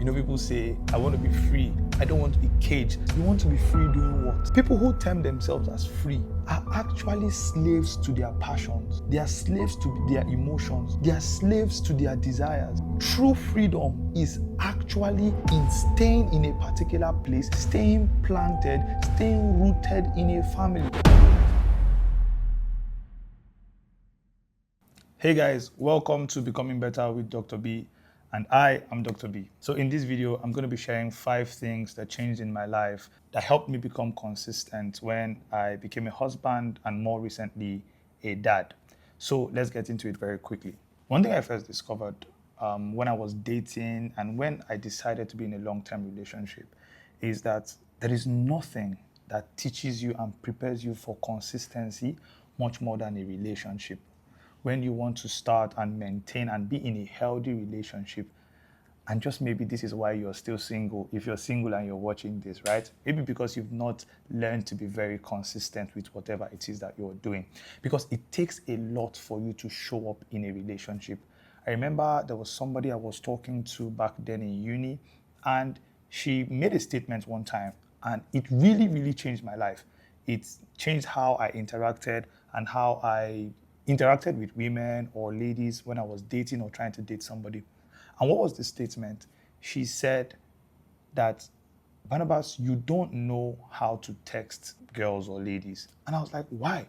You know, people say, I want to be free. I don't want to be caged. You want to be free doing what? People who term themselves as free are actually slaves to their passions. They are slaves to their emotions. They are slaves to their desires. True freedom is actually in staying in a particular place, staying planted, staying rooted in a family. Hey guys, welcome to Becoming Better with Dr. B, and I am Dr. B. So in this video, I'm going to be sharing 5 things that changed in my life that helped me become consistent when I became a husband and more recently a dad. So let's get into it very quickly. One thing I first discovered when I was dating and when I decided to be in a long-term relationship is that there is nothing that teaches you and prepares you for consistency much more than a relationship. When you want to start and maintain and be in a healthy relationship, and just maybe this is why you're still single, if you're single and you're watching this, right? Maybe because you've not learned to be very consistent with whatever it is that you're doing. Because it takes a lot for you to show up in a relationship. I remember there was somebody I was talking to back then in uni, and she made a statement one time, and it really, really changed my life. It changed how I interacted and how I interacted with women or ladies when I was dating or trying to date somebody. And what was the statement? She said that, Barnabas, you don't know how to text girls or ladies. And I was like, why?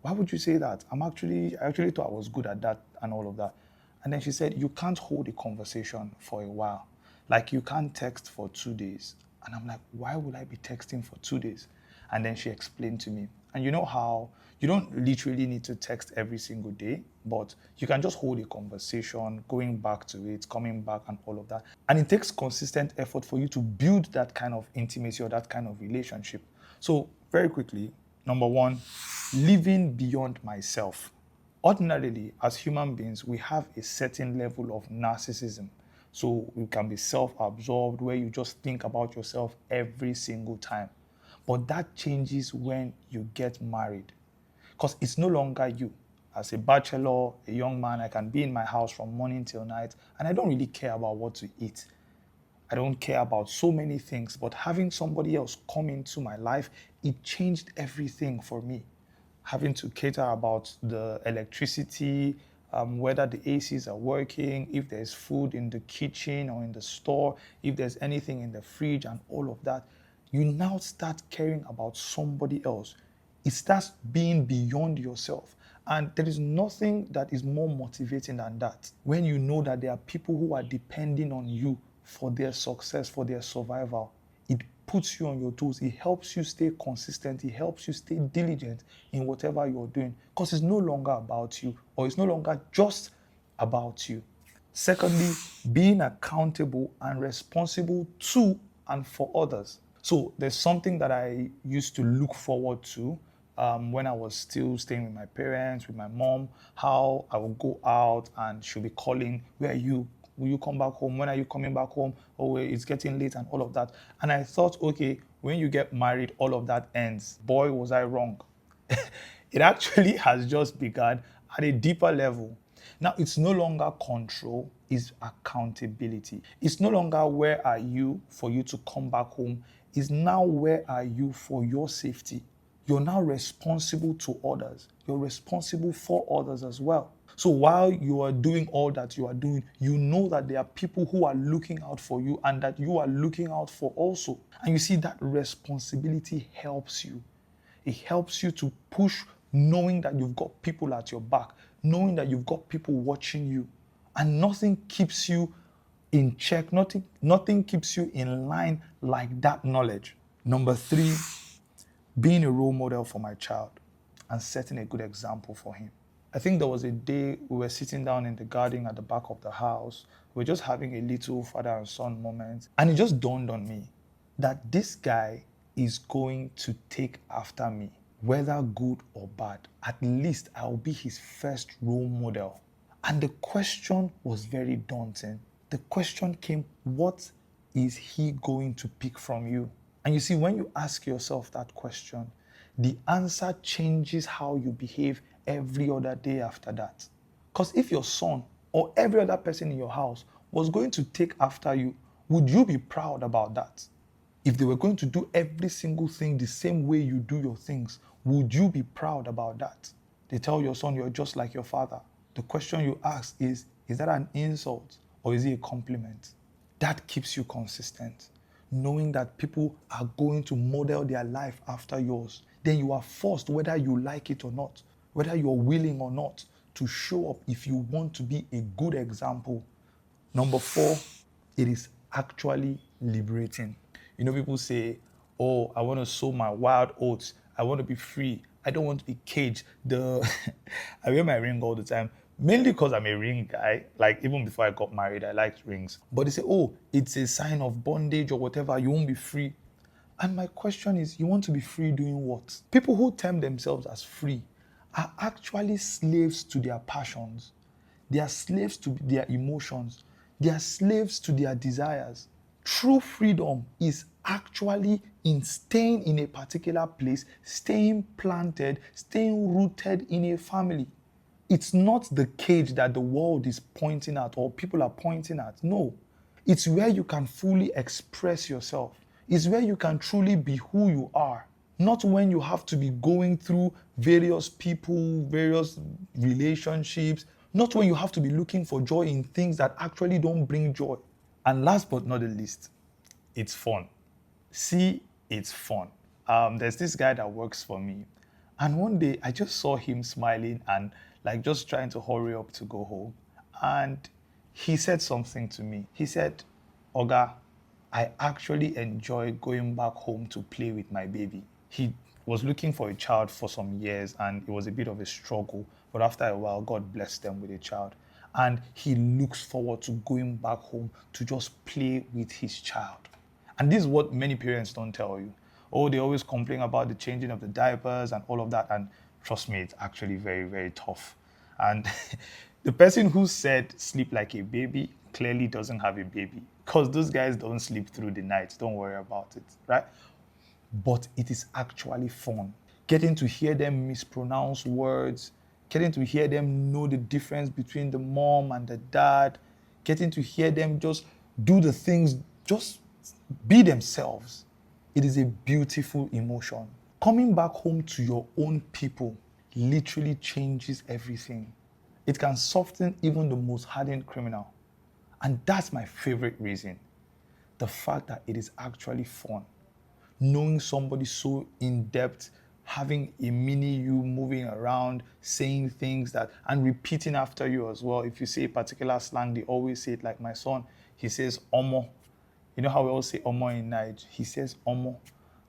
Why would you say that? I actually thought I was good at that and all of that. And then she said, you can't hold a conversation for a while. Like you can't text for 2 days. And I'm like, why would I be texting for 2 days? And then she explained to me. And you know how you don't literally need to text every single day, but you can just hold a conversation, going back to it, coming back and all of that. And it takes consistent effort for you to build that kind of intimacy or that kind of relationship. So very quickly, number 1, living beyond myself. Ordinarily, as human beings, we have a certain level of narcissism. So you can be self-absorbed, where you just think about yourself every single time. But that changes when you get married, because it's no longer you. As a bachelor, a young man, I can be in my house from morning till night, and I don't really care about what to eat. I don't care about so many things, but having somebody else come into my life, it changed everything for me. Having to cater about the electricity, whether the ACs are working, if there's food in the kitchen or in the store, if there's anything in the fridge and all of that, you now start caring about somebody else. It starts being beyond yourself. And there is nothing that is more motivating than that. When you know that there are people who are depending on you for their success, for their survival, it puts you on your toes. It helps you stay consistent. It helps you stay diligent in whatever you're doing, because it's no longer about you, or it's no longer just about you. Secondly, being accountable and responsible to and for others. So there's something that I used to look forward to when I was still staying with my parents, with my mom, how I would go out and she'll be calling, where are you? Will you come back home? When are you coming back home? Oh, it's getting late and all of that. And I thought, okay, when you get married, all of that ends. Boy, was I wrong. It actually has just begun at a deeper level. Now, it's no longer control, it's accountability. It's no longer where are you for you to come back home. It's now where are you for your safety. You're now responsible to others. You're responsible for others as well. So while you are doing all that you are doing, you know that there are people who are looking out for you and that you are looking out for also. And you see that responsibility helps you. It helps you to push, knowing that you've got people at your back, knowing that you've got people watching you. And nothing keeps you in check, nothing keeps you in line like that knowledge. Number 3, being a role model for my child and setting a good example for him. I think there was a day we were sitting down in the garden at the back of the house. We were just having a little father and son moment. And it just dawned on me that this guy is going to take after me, whether good or bad. At least I'll be his first role model. And the question was very daunting. The question came, what is he going to pick from you? And you see, when you ask yourself that question, the answer changes how you behave every other day after that. Because if your son or every other person in your house was going to take after you, Would you be proud about that? If they were going to do every single thing the same way you do your things, would you be proud about that? They tell your son you're just like your father. The question you ask is that an insult or is it a compliment? That keeps you consistent. Knowing that people are going to model their life after yours, then you are forced, whether you like it or not, whether you're willing or not, to show up if you want to be a good example. Number 4, it is actually liberating. You know, people say, oh, I want to sow my wild oats. I want to be free. I don't want to be caged. I wear my ring all the time, mainly because I'm a ring guy. Like, even before I got married, I liked rings. But they say, oh, it's a sign of bondage or whatever. You won't be free. And my question is, you want to be free doing what? People who term themselves as free are actually slaves to their passions. They are slaves to their emotions. They are slaves to their desires. True freedom is actually in staying in a particular place, staying planted, staying rooted in a family. It's not the cage that the world is pointing at or people are pointing at. No. It's where you can fully express yourself. It's where you can truly be who you are. Not when you have to be going through various people, various relationships. Not when you have to be looking for joy in things that actually don't bring joy. And last but not the least, it's fun. See, it's fun. There's this guy that works for me. And one day I just saw him smiling and like just trying to hurry up to go home. And he said something to me. He said, Oga, I actually enjoy going back home to play with my baby. He was looking for a child for some years and it was a bit of a struggle. But after a while, God blessed them with a child. And he looks forward to going back home to just play with his child. And this is what many parents don't tell you. Oh, they always complain about the changing of the diapers and all of that. And trust me, it's actually very, very tough. And the person who said sleep like a baby clearly doesn't have a baby, because those guys don't sleep through the night. Don't worry about it, right? But it is actually fun. Getting to hear them mispronounce words, getting to hear them know the difference between the mom and the dad, getting to hear them just do the things, just be themselves. It is a beautiful emotion. Coming back home to your own people literally changes everything. It can soften even the most hardened criminal. And that's my favorite reason. The fact that it is actually fun. Knowing somebody so in depth, having a mini you moving around, saying things that, and repeating after you as well. If you say a particular slang, they always say it. Like my son, he says omo. You know how we all say omo in Nigeria? He says omo,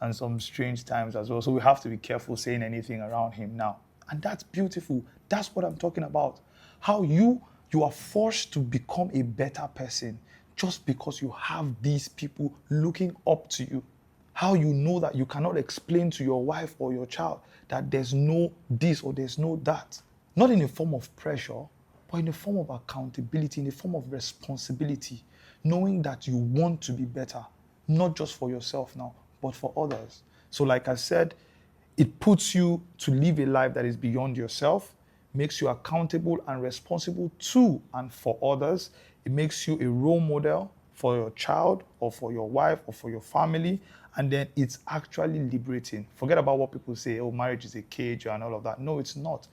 and some strange times as well. So we have to be careful saying anything around him now. And that's beautiful. That's what I'm talking about. How you are forced to become a better person just because you have these people looking up to you. How you know that you cannot explain to your wife or your child that there's no this or there's no that. Not in a form of pressure, but in a form of accountability, in a form of responsibility, knowing that you want to be better, not just for yourself now, but for others. So like I said, it puts you to live a life that is beyond yourself, makes you accountable and responsible to and for others. It makes you a role model for your child or for your wife or for your family. And then it's actually liberating. Forget about what people say, oh, marriage is a cage and all of that. No, it's not.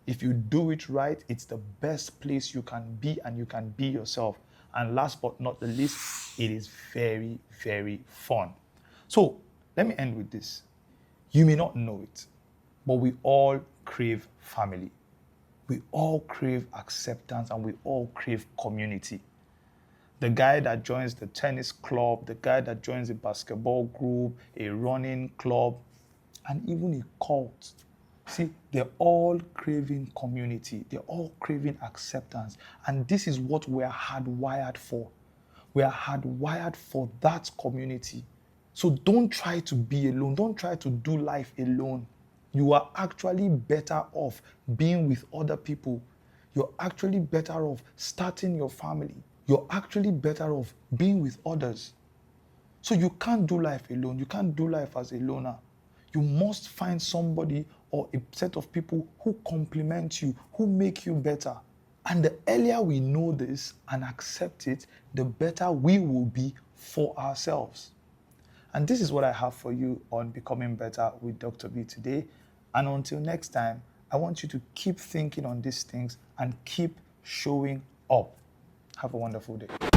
If you do it right, it's the best place you can be and you can be yourself. And last but not the least, it is very, very fun. So let me end with this. You may not know it, but we all crave family. We all crave acceptance and we all crave community. The guy that joins the tennis club, the guy that joins a basketball group, a running club, and even a cult. See, they're all craving community. They're all craving acceptance. And this is what we're hardwired for. We are hardwired for that community. So don't try to be alone. Don't try to do life alone. You are actually better off being with other people. You're actually better off starting your family. You're actually better off being with others. So you can't do life alone. You can't do life as a loner. You must find somebody or a set of people who complement you, who make you better. And the earlier we know this and accept it, the better we will be for ourselves. And this is what I have for you on Becoming Better with Dr. B today. And until next time, I want you to keep thinking on these things and keep showing up. Have a wonderful day.